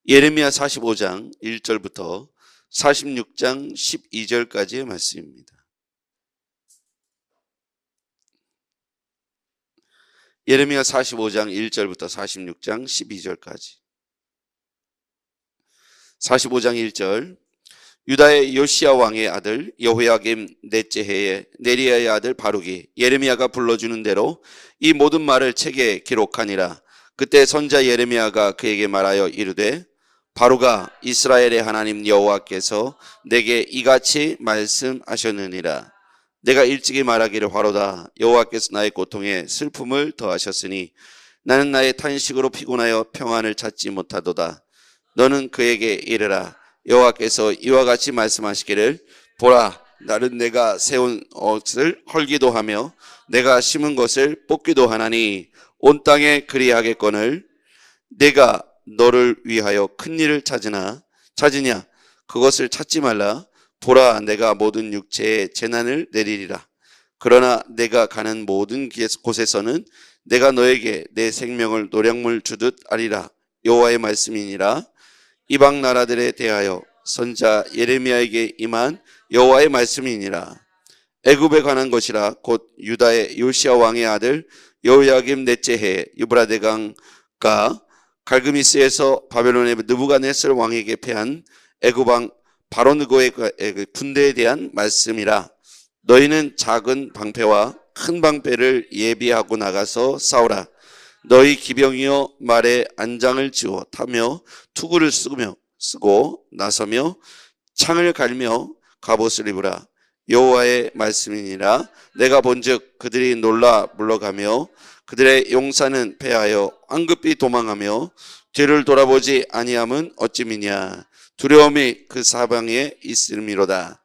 예레미야 45장 1절부터 46장 12절까지의 말씀입니다. 예레미야 45장 1절부터 46장 12절까지. 45장 1절. 유다의 요시야 왕의 아들 여호야김 넷째 해에 네리야의 아들 바룩이 예레미야가 불러주는 대로 이 모든 말을 책에 기록하니라. 그때 선자 예레미야가 그에게 말하여 이르되, 바룩아, 이스라엘의 하나님 여호와께서 내게 이같이 말씀하셨느니라. 내가 일찍이 말하기를 화로다. 여호와께서 나의 고통에 슬픔을 더하셨으니 나는 나의 탄식으로 피곤하여 평안을 찾지 못하도다. 너는 그에게 이르라. 여호와께서 이와 같이 말씀하시기를, 보라, 나는 내가 세운 것을 헐기도 하며 내가 심은 것을 뽑기도 하나니 온 땅에 그리하겠거늘 내가 너를 위하여 큰 일을 찾으냐 그것을 찾지 말라. 보라, 내가 모든 육체에 재난을 내리리라. 그러나 내가 가는 모든 곳에서는 내가 너에게 내 생명을 노량물 주듯 하리라. 여호와의 말씀이니라. 이방 나라들에 대하여 선자 예레미야에게 임한 여호와의 말씀이니라. 애굽에 관한 것이라. 곧 유다의 요시야 왕의 아들 여호야김 넷째 해 유브라데 강가 갈그미스에서 바벨론의 느부갓네살 왕에게 패한 애굽 왕 바로느고의 군대에 대한 말씀이라. 너희는 작은 방패와 큰 방패를 예비하고 나가서 싸우라. 너희 기병이여 말에 안장을 지어 타며 투구를 쓰고 나서며 창을 갈며 갑옷을 입으라. 여호와의 말씀이니라. 내가 본즉 그들이 놀라 물러가며 그들의 용사는 패하여 황급히 도망하며 뒤를 돌아보지 아니함은 어찌미냐. 두려움이 그 사방에 있음이로다.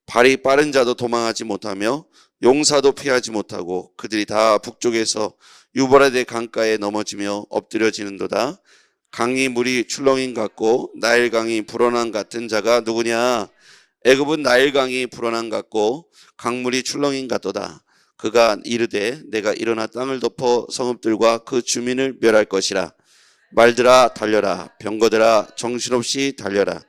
발이 빠른 자도 도망하지 못하며 용사도 피하지 못하고 그들이 다 북쪽에서 유브라데 강가에 넘어지며 엎드려지는도다. 강이 물이 출렁임 같고 나일강이 불어난 같은 자가 누구냐. 애굽은 나일강이 불어난 같고 강물이 출렁임 같도다. 그가 이르되, 내가 일어나 땅을 덮어 성읍들과 그 주민을 멸할 것이라. 말들아 달려라. 병거들아 정신없이 달려라.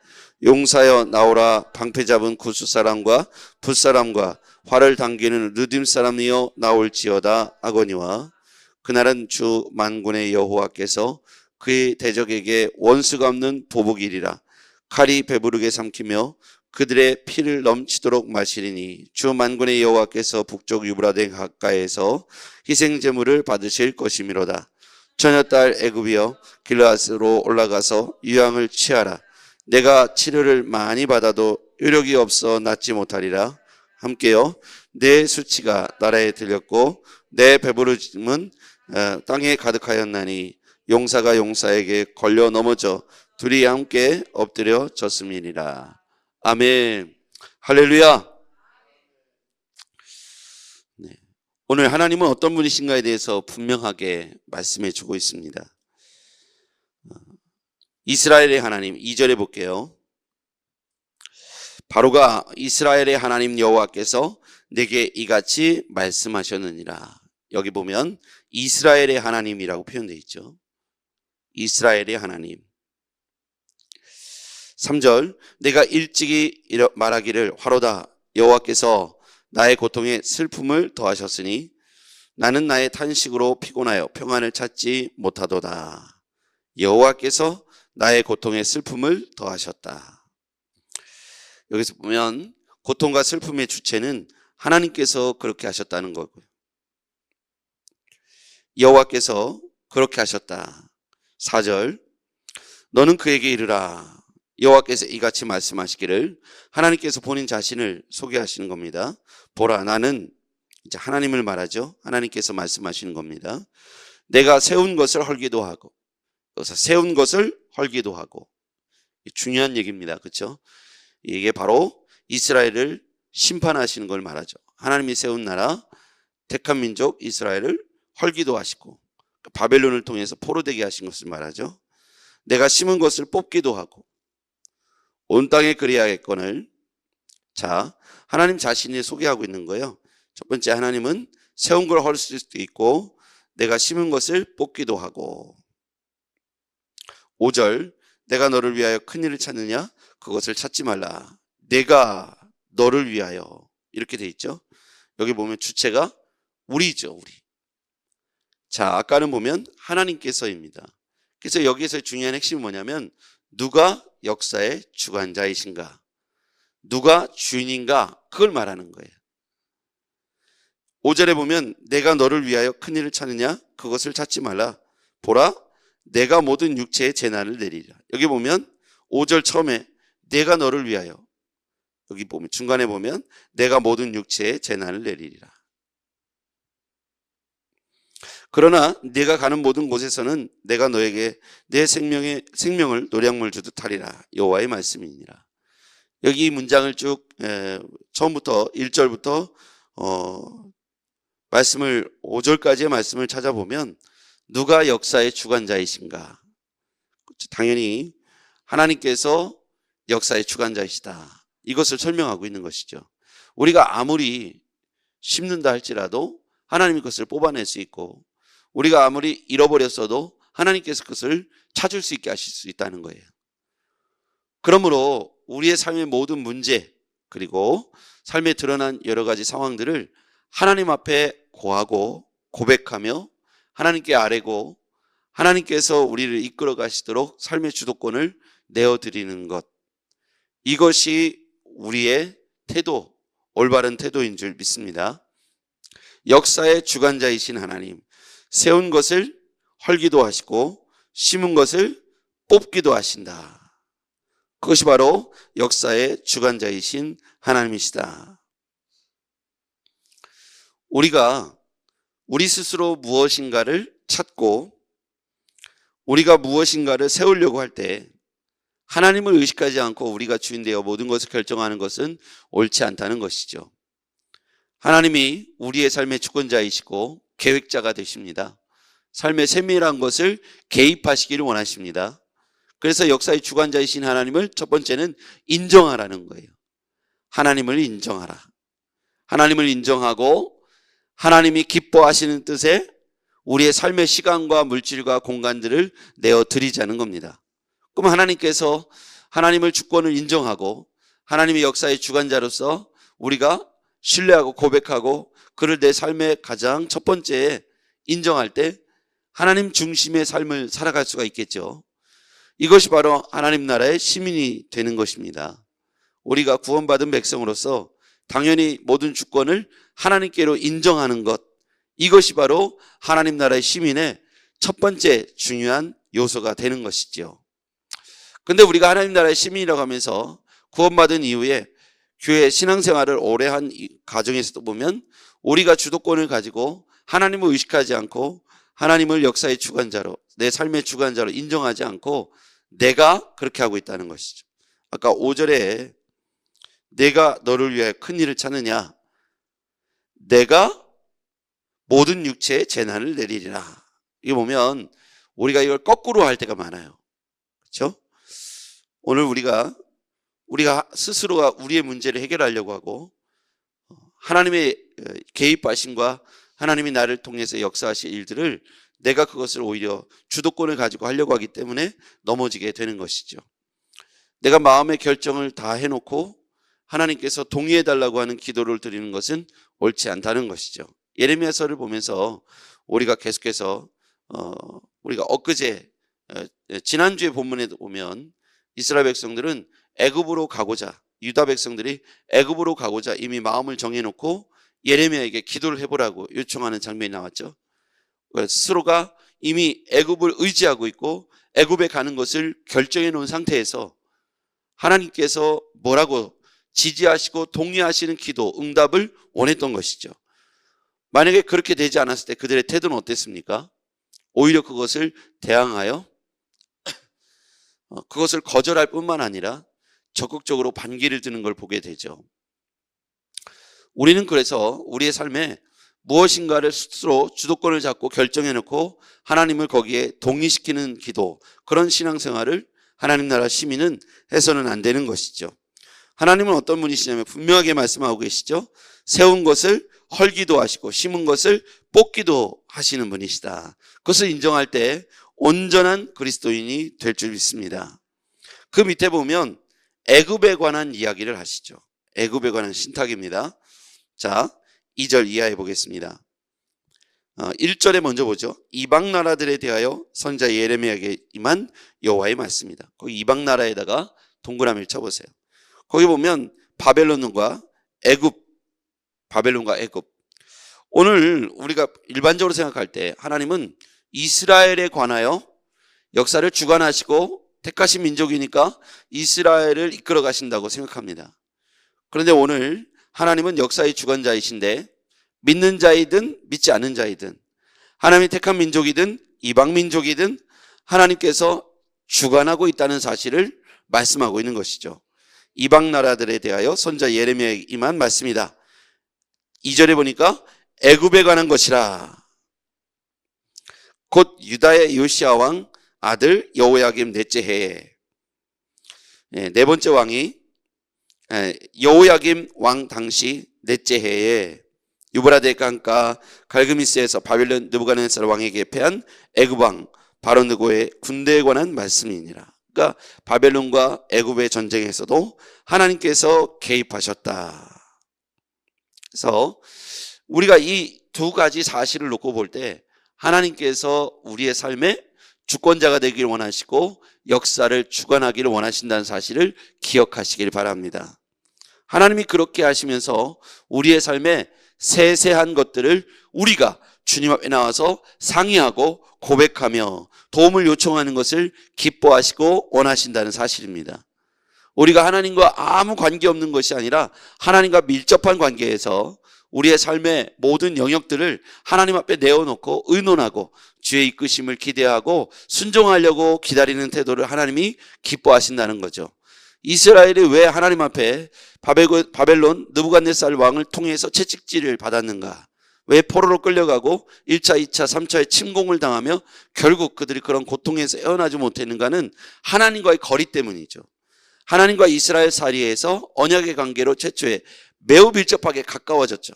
용사여 나오라. 방패 잡은 구스 사람과 붓 사람과 활을 당기는 르딤 사람이여 나올지어다 하거니와. 그날은 주 만군의 여호와께서 그의 대적에게 원수가 없는 보복이리라. 칼이 배부르게 삼키며 그들의 피를 넘치도록 마시리니 주 만군의 여호와께서 북쪽 유브라데 가까이에서 희생제물을 받으실 것이미로다. 처녀딸 애굽이여 길르앗으로 올라가서 유향을 취하라. 내가 치료를 많이 받아도 효력이 없어 낫지 못하리라. 함께요. 내 수치가 나라에 들렸고 내 배부름은 땅에 가득하였나니 용사가 용사에게 걸려 넘어져 둘이 함께 엎드려 졌음이니라. 아멘. 할렐루야. 네. 오늘 하나님은 어떤 분이신가에 대해서 분명하게 말씀해 주고 있습니다. 이스라엘의 하나님, 2절에 볼게요. 바로가 이스라엘의 하나님 여호와께서 내게 이같이 말씀하셨느니라. 여기 보면 이스라엘의 하나님이라고 표현되어 있죠. 이스라엘의 하나님. 3절. 내가 일찍이 말하기를 화로다. 여호와께서 나의 고통에 슬픔을 더하셨으니 나는 나의 탄식으로 피곤하여 평안을 찾지 못하도다. 여호와께서 나의 고통에 슬픔을 더하셨다. 여기서 보면 고통과 슬픔의 주체는 하나님께서 그렇게 하셨다는 거고요. 여호와께서 그렇게 하셨다. 4절. 너는 그에게 이르라. 여호와께서 이같이 말씀하시기를, 하나님께서 본인 자신을 소개하시는 겁니다. 보라, 나는, 이제 하나님을 말하죠. 하나님께서 말씀하시는 겁니다. 내가 세운 것을 헐기도 하고, 여기서 세운 것을 헐기도 하고, 중요한 얘기입니다. 그렇죠? 이게 바로 이스라엘을 심판하시는 걸 말하죠. 하나님이 세운 나라, 택한 민족 이스라엘을 헐기도 하시고 바벨론을 통해서 포로되게 하신 것을 말하죠. 내가 심은 것을 뽑기도 하고 온 땅에 그리하겠거늘. 자, 하나님 자신이 소개하고 있는 거예요. 첫 번째, 하나님은 세운 걸 헐 수도 있고 내가 심은 것을 뽑기도 하고. 5절. 내가 너를 위하여 큰일을 찾느냐? 그것을 찾지 말라. 내가 너를 위하여. 이렇게 돼 있죠. 여기 보면 주체가 우리죠, 우리. 자, 아까는 보면 하나님께서입니다. 그래서 여기에서 중요한 핵심은 뭐냐면 누가 역사의 주관자이신가? 누가 주인인가? 그걸 말하는 거예요. 5절에 보면 내가 너를 위하여 큰일을 찾느냐? 그것을 찾지 말라. 보라, 내가 모든 육체의 재난을 내리리라. 여기 보면 5절 처음에 내가 너를 위하여, 여기 보면 중간에 보면 내가 모든 육체의 재난을 내리리라. 그러나 네가 가는 모든 곳에서는 내가 너에게 내 생명을 노량물 주듯 하리라. 여호와의 말씀이니라. 여기 이 문장을 쭉 처음부터 1절부터 말씀을 5절까지의 말씀을 찾아보면 누가 역사의 주관자이신가? 당연히 하나님께서 역사의 주관자이시다. 이것을 설명하고 있는 것이죠. 우리가 아무리 심는다 할지라도 하나님이 그것을 뽑아낼 수 있고 우리가 아무리 잃어버렸어도 하나님께서 그것을 찾을 수 있게 하실 수 있다는 거예요. 그러므로 우리의 삶의 모든 문제 그리고 삶에 드러난 여러 가지 상황들을 하나님 앞에 고하고 고백하며 하나님께 아뢰고 하나님께서 우리를 이끌어 가시도록 삶의 주도권을 내어드리는 것, 이것이 우리의 태도, 올바른 태도인 줄 믿습니다. 역사의 주관자이신 하나님, 세운 것을 헐기도 하시고 심은 것을 뽑기도 하신다. 그것이 바로 역사의 주관자이신 하나님이시다. 우리가 우리 스스로 무엇인가를 찾고 우리가 무엇인가를 세우려고 할 때 하나님을 의식하지 않고 우리가 주인 되어 모든 것을 결정하는 것은 옳지 않다는 것이죠. 하나님이 우리의 삶의 주권자이시고 계획자가 되십니다. 삶의 세밀한 것을 개입하시기를 원하십니다. 그래서 역사의 주관자이신 하나님을 첫 번째는 인정하라는 거예요. 하나님을 인정하라. 하나님을 인정하고 하나님이 기뻐하시는 뜻에 우리의 삶의 시간과 물질과 공간들을 내어드리자는 겁니다. 그럼 하나님께서 하나님을 주권을 인정하고 하나님의 역사의 주관자로서 우리가 신뢰하고 고백하고 그를 내 삶의 가장 첫 번째 인정할 때 하나님 중심의 삶을 살아갈 수가 있겠죠. 이것이 바로 하나님 나라의 시민이 되는 것입니다. 우리가 구원받은 백성으로서 당연히 모든 주권을 하나님께로 인정하는 것, 이것이 바로 하나님 나라의 시민의 첫 번째 중요한 요소가 되는 것이죠. 근데 우리가 하나님 나라의 시민이라고 하면서 구원받은 이후에 교회 신앙생활을 오래 한 가정에서도 보면 우리가 주도권을 가지고 하나님을 의식하지 않고 하나님을 역사의 주관자로, 내 삶의 주관자로 인정하지 않고 내가 그렇게 하고 있다는 것이죠. 아까 5절에 내가 너를 위해 큰 일을 찾느냐, 내가 모든 육체의 재난을 내리리라. 이거 보면 우리가 이걸 거꾸로 할 때가 많아요. 그렇죠? 오늘 우리가 스스로가 우리의 문제를 해결하려고 하고 하나님의 개입하심과 하나님이 나를 통해서 역사하실 일들을 내가 그것을 오히려 주도권을 가지고 하려고 하기 때문에 넘어지게 되는 것이죠. 내가 마음의 결정을 다 해놓고 하나님께서 동의해달라고 하는 기도를 드리는 것은 옳지 않다는 것이죠. 예레미야서를 보면서 우리가 계속해서 우리가 엊그제 지난주에 본문에도 보면 이스라엘 백성들은 애굽으로 가고자, 유다 백성들이 애굽으로 가고자 이미 마음을 정해놓고 예레미야에게 기도를 해보라고 요청하는 장면이 나왔죠. 스스로가 이미 애굽을 의지하고 있고 애굽에 가는 것을 결정해 놓은 상태에서 하나님께서 뭐라고 지지하시고 동의하시는 기도, 응답을 원했던 것이죠. 만약에 그렇게 되지 않았을 때 그들의 태도는 어땠습니까? 오히려 그것을 대항하여 그것을 거절할 뿐만 아니라 적극적으로 반기를 드는 걸 보게 되죠. 우리는 그래서 우리의 삶에 무엇인가를 스스로 주도권을 잡고 결정해놓고 하나님을 거기에 동의시키는 기도, 그런 신앙생활을 하나님 나라 시민은 해서는 안 되는 것이죠. 하나님은 어떤 분이시냐면 분명하게 말씀하고 계시죠. 세운 것을 헐기도 하시고 심은 것을 뽑기도 하시는 분이시다. 그것을 인정할 때 온전한 그리스도인이 될 줄 믿습니다. 그 밑에 보면 애굽에 관한 이야기를 하시죠. 애굽에 관한 신탁입니다. 자, 2절 이하해 보겠습니다. 1절에 먼저 보죠. 이방 나라들에 대하여 선지자 예레미야에게 임한 여호와의 말씀입니다. 거기 이방 나라에다가 동그라미를 쳐보세요. 거기 보면 바벨론과 애굽, 바벨론과 애굽. 오늘 우리가 일반적으로 생각할 때 하나님은 이스라엘에 관하여 역사를 주관하시고 택하신 민족이니까 이스라엘을 이끌어 가신다고 생각합니다. 그런데 오늘 하나님은 역사의 주관자이신데 믿는 자이든 믿지 않는 자이든 하나님이 택한 민족이든 이방 민족이든 하나님께서 주관하고 있다는 사실을 말씀하고 있는 것이죠. 이방 나라들에 대하여 선지자 예레미야에게 임한 말씀이다. 2절에 보니까 애굽에 관한 것이라. 곧 유다의 요시야 왕 아들 여호야김 넷째 해에, 네 번째 왕이 여호야김 왕 당시 넷째 해에 유브라데 강가 갈그미스에서 바벨론 느부갓네살 왕에게 패한 애굽 왕 바로 느고의 군대에 관한 말씀이니라. 그러니까 바벨론과 애굽의 전쟁에서도 하나님께서 개입하셨다. 그래서 우리가 이 두 가지 사실을 놓고 볼 때 하나님께서 우리의 삶에 주권자가 되기를 원하시고 역사를 주관하기를 원하신다는 사실을 기억하시길 바랍니다. 하나님이 그렇게 하시면서 우리의 삶에 세세한 것들을 우리가 주님 앞에 나와서 상의하고 고백하며 도움을 요청하는 것을 기뻐하시고 원하신다는 사실입니다. 우리가 하나님과 아무 관계없는 것이 아니라 하나님과 밀접한 관계에서 우리의 삶의 모든 영역들을 하나님 앞에 내어놓고 의논하고 주의 이끄심을 기대하고 순종하려고 기다리는 태도를 하나님이 기뻐하신다는 거죠. 이스라엘이 왜 하나님 앞에 바벨론 느부갓네살 왕을 통해서 채찍질을 받았는가? 왜 포로로 끌려가고 1차, 2차, 3차의 침공을 당하며 결국 그들이 그런 고통에서 헤어나지 못했는가는 하나님과의 거리 때문이죠. 하나님과 이스라엘 사이에서 언약의 관계로 최초에 매우 밀접하게 가까워졌죠.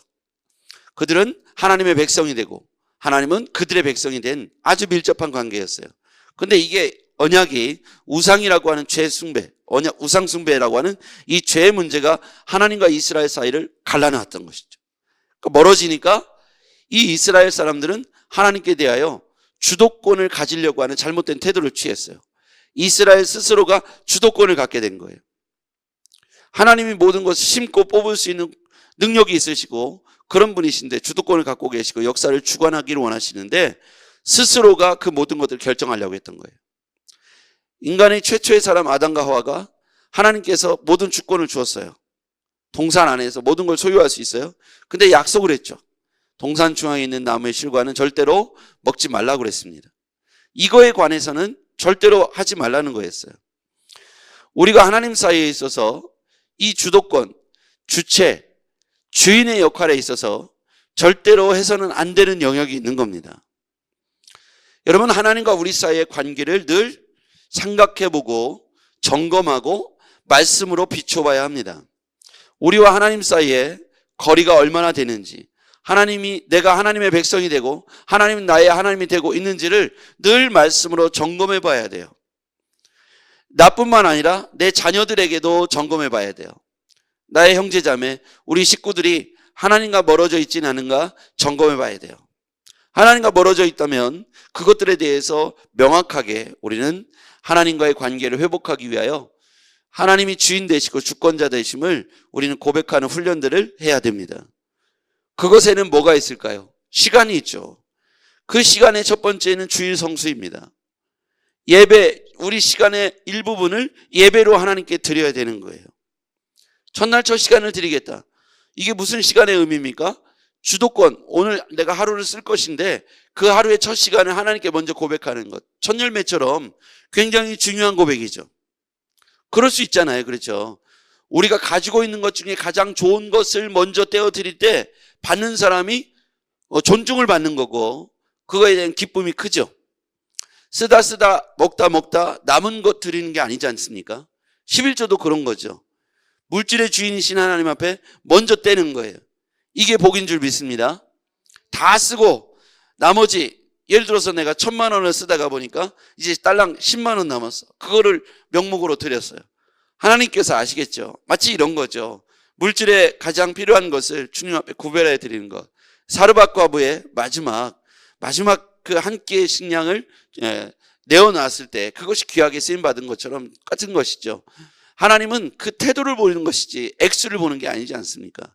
그들은 하나님의 백성이 되고 하나님은 그들의 백성이 된 아주 밀접한 관계였어요. 그런데 이게 언약이 우상이라고 하는 죄 숭배, 우상 숭배라고 하는 이 죄의 문제가 하나님과 이스라엘 사이를 갈라놨던 것이죠. 그러니까 멀어지니까 이 이스라엘 사람들은 하나님께 대하여 주도권을 가지려고 하는 잘못된 태도를 취했어요. 이스라엘 스스로가 주도권을 갖게 된 거예요. 하나님이 모든 것을 심고 뽑을 수 있는 능력이 있으시고 그런 분이신데 주도권을 갖고 계시고 역사를 주관하기를 원하시는데 스스로가 그 모든 것들을 결정하려고 했던 거예요. 인간의 최초의 사람 아담과 하와가 하나님께서 모든 주권을 주었어요. 동산 안에서 모든 걸 소유할 수 있어요. 근데 약속을 했죠. 동산 중앙에 있는 나무의 실과는 절대로 먹지 말라고 그랬습니다. 이거에 관해서는 절대로 하지 말라는 거였어요. 우리가 하나님 사이에 있어서 이 주도권, 주체, 주인의 역할에 있어서 절대로 해서는 안 되는 영역이 있는 겁니다. 여러분, 하나님과 우리 사이의 관계를 늘 생각해보고 점검하고 말씀으로 비춰봐야 합니다. 우리와 하나님 사이에 거리가 얼마나 되는지, 내가 하나님의 백성이 되고 하나님은 나의 하나님이 되고 있는지를 늘 말씀으로 점검해 봐야 돼요. 나뿐만 아니라 내 자녀들에게도 점검해 봐야 돼요. 나의 형제자매, 우리 식구들이 하나님과 멀어져 있지는 않은가 점검해 봐야 돼요. 하나님과 멀어져 있다면 그것들에 대해서 명확하게 우리는 하나님과의 관계를 회복하기 위하여 하나님이 주인 되시고 주권자 되심을 우리는 고백하는 훈련들을 해야 됩니다. 그것에는 뭐가 있을까요? 시간이 있죠. 그 시간의 첫 번째는 주일 성수입니다. 예배, 우리 시간의 일부분을 예배로 하나님께 드려야 되는 거예요. 첫날 첫 시간을 드리겠다. 이게 무슨 시간의 의미입니까? 주도권, 오늘 내가 하루를 쓸 것인데 그 하루의 첫 시간을 하나님께 먼저 고백하는 것. 첫 열매처럼 굉장히 중요한 고백이죠. 그럴 수 있잖아요. 그렇죠. 우리가 가지고 있는 것 중에 가장 좋은 것을 먼저 떼어드릴 때 받는 사람이 존중을 받는 거고 그거에 대한 기쁨이 크죠. 쓰다 먹다 남은 것 드리는 게 아니지 않습니까? 11조도 그런 거죠. 물질의 주인이신 하나님 앞에 먼저 떼는 거예요. 이게 복인 줄 믿습니다. 다 쓰고 나머지 예를 들어서 내가 1,000만 원을 쓰다가 보니까 이제 딸랑 10만 원 남았어. 그거를 명목으로 드렸어요. 하나님께서 아시겠죠? 마치 이런 거죠. 물질에 가장 필요한 것을 주님 앞에 구별해 드리는 것. 사르밧과부의 마지막 그 한 끼의 식량을 내어놨을 때 그것이 귀하게 쓰임받은 것처럼 같은 것이죠. 하나님은 그 태도를 보이는 것이지 액수를 보는 게 아니지 않습니까?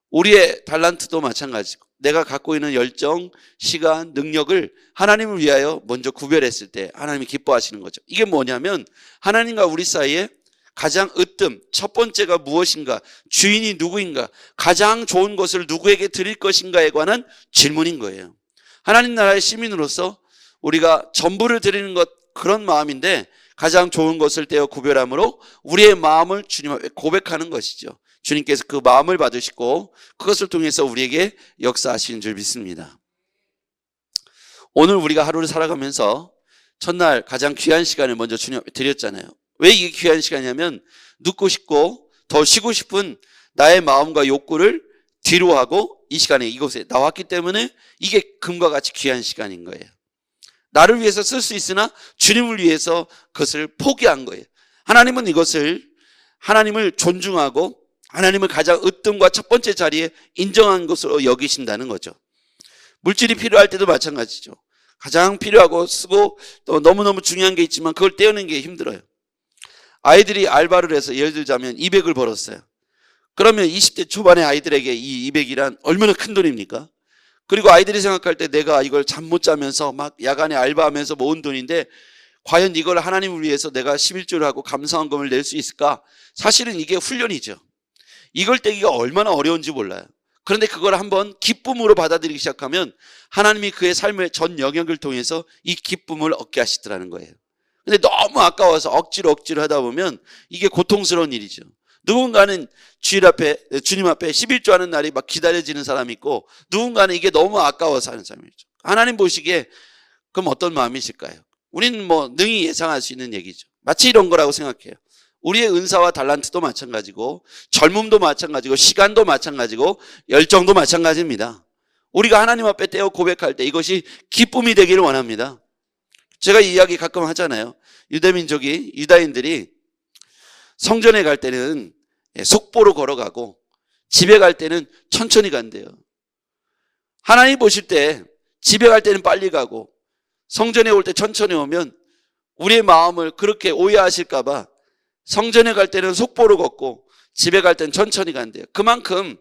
우리의 달란트도 마찬가지고 내가 갖고 있는 열정, 시간, 능력을 하나님을 위하여 먼저 구별했을 때 하나님이 기뻐하시는 거죠. 이게 뭐냐면 하나님과 우리 사이에 가장 으뜸, 첫 번째가 무엇인가, 주인이 누구인가, 가장 좋은 것을 누구에게 드릴 것인가에 관한 질문인 거예요. 하나님 나라의 시민으로서 우리가 전부를 드리는 것, 그런 마음인데 가장 좋은 것을 떼어 구별함으로 우리의 마음을 주님 앞에 고백하는 것이죠. 주님께서 그 마음을 받으시고 그것을 통해서 우리에게 역사하시는 줄 믿습니다. 오늘 우리가 하루를 살아가면서 첫날 가장 귀한 시간을 먼저 주님 앞에 드렸잖아요. 왜 이게 귀한 시간이냐면 눕고 싶고 더 쉬고 싶은 나의 마음과 욕구를 뒤로 하고 이 시간에 이곳에 나왔기 때문에 이게 금과 같이 귀한 시간인 거예요. 나를 위해서 쓸 수 있으나 주님을 위해서 그것을 포기한 거예요. 하나님은 이것을 하나님을 존중하고 하나님을 가장 으뜸과 첫 번째 자리에 인정한 것으로 여기신다는 거죠. 물질이 필요할 때도 마찬가지죠. 가장 필요하고 쓰고 또 너무너무 중요한 게 있지만 그걸 떼어내는 게 힘들어요. 아이들이 알바를 해서 예를 들자면 200을 벌었어요. 그러면 20대 초반의 아이들에게 이 200이란 얼마나 큰 돈입니까? 그리고 아이들이 생각할 때 내가 이걸 잠 못 자면서 막 야간에 알바하면서 모은 돈인데 과연 이걸 하나님을 위해서 내가 11조를 하고 감사헌금을 낼 수 있을까? 사실은 이게 훈련이죠. 이걸 떼기가 얼마나 어려운지 몰라요. 그런데 그걸 한번 기쁨으로 받아들이기 시작하면 하나님이 그의 삶의 전 영역을 통해서 이 기쁨을 얻게 하시더라는 거예요. 근데 너무 아까워서 억지로 하다 보면 이게 고통스러운 일이죠. 누군가는 주님 앞에 11조 하는 날이 막 기다려지는 사람이 있고 누군가는 이게 너무 아까워서 하는 사람이죠. 하나님 보시기에 그럼 어떤 마음이실까요? 우리는 능히 예상할 수 있는 얘기죠. 마치 이런 거라고 생각해요. 우리의 은사와 달란트도 마찬가지고 젊음도 마찬가지고 시간도 마찬가지고 열정도 마찬가지입니다. 우리가 하나님 앞에 떼어 고백할 때 이것이 기쁨이 되기를 원합니다. 제가 이 이야기 가끔 하잖아요. 유다인들이 성전에 갈 때는 속보로 걸어가고 집에 갈 때는 천천히 간대요. 하나님 보실 때 집에 갈 때는 빨리 가고 성전에 올 때 천천히 오면 우리의 마음을 그렇게 오해하실까 봐 성전에 갈 때는 속보로 걷고 집에 갈 때는 천천히 간대요. 그만큼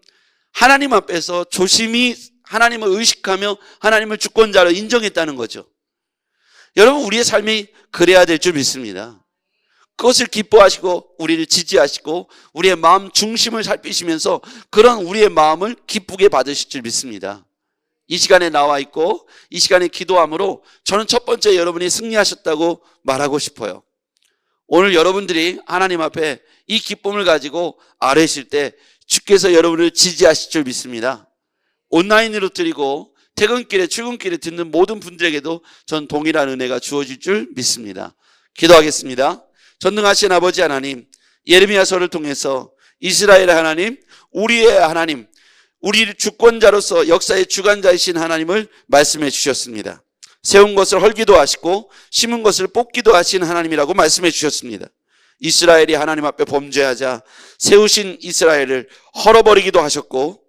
하나님 앞에서 조심히 하나님을 의식하며 하나님을 주권자로 인정했다는 거죠. 여러분, 우리의 삶이 그래야 될 줄 믿습니다. 그것을 기뻐하시고 우리를 지지하시고 우리의 마음 중심을 살피시면서 그런 우리의 마음을 기쁘게 받으실 줄 믿습니다. 이 시간에 나와 있고 이 시간에 기도함으로 저는 첫 번째 여러분이 승리하셨다고 말하고 싶어요. 오늘 여러분들이 하나님 앞에 이 기쁨을 가지고 아뢰실 때 주께서 여러분을 지지하실 줄 믿습니다. 온라인으로 드리고 퇴근길에 출근길에 듣는 모든 분들에게도 전 동일한 은혜가 주어질 줄 믿습니다. 기도하겠습니다. 전능하신 아버지 하나님, 예레미야서를 통해서 이스라엘의 하나님, 우리의 하나님, 우리 주권자로서 역사의 주관자이신 하나님을 말씀해 주셨습니다. 세운 것을 헐기도 하시고 심은 것을 뽑기도 하신 하나님이라고 말씀해 주셨습니다. 이스라엘이 하나님 앞에 범죄하자 세우신 이스라엘을 헐어버리기도 하셨고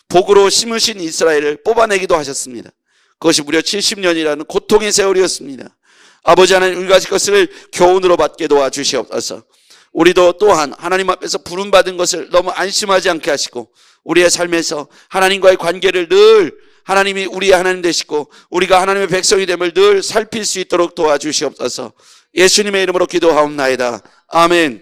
복으로 심으신 이스라엘을 뽑아내기도 하셨습니다. 그것이 무려 70년이라는 고통의 세월이었습니다. 아버지 하나님, 우리가 것을 교훈으로 받게 도와주시옵소서. 우리도 또한 하나님 앞에서 부름받은 것을 너무 안심하지 않게 하시고 우리의 삶에서 하나님과의 관계를 늘 하나님이 우리의 하나님 되시고 우리가 하나님의 백성이 됨을 늘 살필 수 있도록 도와주시옵소서. 예수님의 이름으로 기도하옵나이다. 아멘.